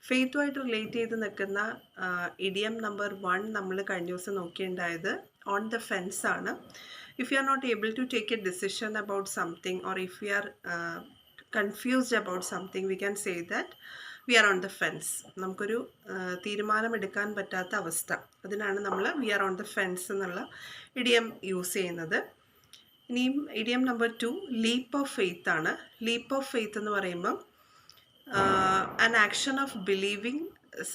ഫെയ്ത്തുമായിട്ട് relate ചെയ്ത് നിൽക്കുന്ന idiom number 1 നമ്മൾ കഴിഞ്ഞ ദിവസം നോക്കിയിട്ടുണ്ടായത് ഓൺ ദ ഫെൻസ് ആണ്. If you are not able to take a decision about something or if you are confused about something we can say that we are on the fence. നമുക്കൊരു തീരുമാനമെടുക്കാൻ പറ്റാത്ത അവസ്ഥ, അതിനാണ് നമ്മൾ we are on the fence എന്നുള്ള idiom use ചെയ്യുന്നത്. ഇനിയും idiom number 2 leap of faith ആണ്. ലീപ്പ് ഓഫ് ഫെയ്ത്ത് എന്ന് പറയുമ്പം an action of believing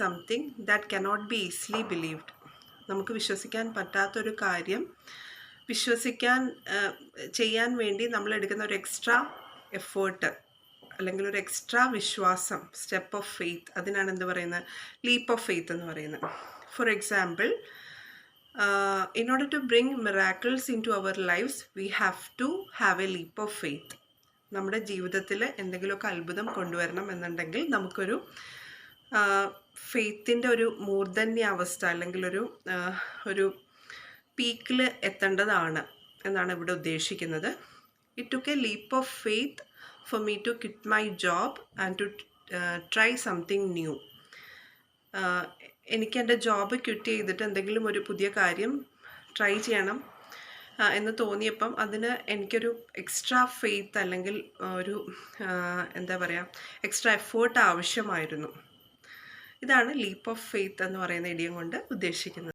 something that cannot be easily believed. നമുക്ക് വിശ്വസിക്കാൻ പറ്റാത്തൊരു കാര്യം ചെയ്യാൻ വേണ്ടി നമ്മൾ എടുക്കുന്ന ഒരു എക്സ്ട്രാ എഫേർട്ട് അല്ലെങ്കിൽ ഒരു എക്സ്ട്രാ വിശ്വാസം, സ്റ്റെപ്പ് ഓഫ് ഫെയ്ത്ത്, അതിനാണ് എന്ത് പറയുന്നത്, ലീപ്പ് ഓഫ് ഫെയ്ത്ത് എന്ന് പറയുന്നത്. For example, in order to bring miracles into our lives we have to have a leap of faith. നമ്മുടെ ജീവിതത്തിൽ എന്തെങ്കിലുമൊക്കെ അത്ഭുതം കൊണ്ടുവരണം എന്നുണ്ടെങ്കിൽ നമുക്കൊരു ഫെയ്ത്തിൻ്റെ ഒരു മൂർധന്യാവസ്ഥ അല്ലെങ്കിൽ ഒരു പീക്കിൽ എത്തേണ്ടതാണ് എന്നാണ് ഇവിടെ ഉദ്ദേശിക്കുന്നത്. It took a leap of faith for me to quit my job and to try something new. എനിക്ക് എൻ്റെ ജോബ് ക്വിറ്റ് ചെയ്തിട്ട് എന്തെങ്കിലും ഒരു പുതിയ കാര്യം ട്രൈ ചെയ്യണം എന്ന് തോന്നിയപ്പം അതിന് എനിക്കൊരു എക്സ്ട്രാ ഫെയ്ത്ത് അല്ലെങ്കിൽ ഒരു എന്താ പറയുക, എക്സ്ട്രാ എഫേർട്ട് ആവശ്യമായിരുന്നു. ഇതാണ് ലീപ്പ് ഓഫ് ഫെയ്ത്ത് എന്ന് പറയുന്ന ഇഡിയം കൊണ്ട് ഉദ്ദേശിക്കുന്നത്.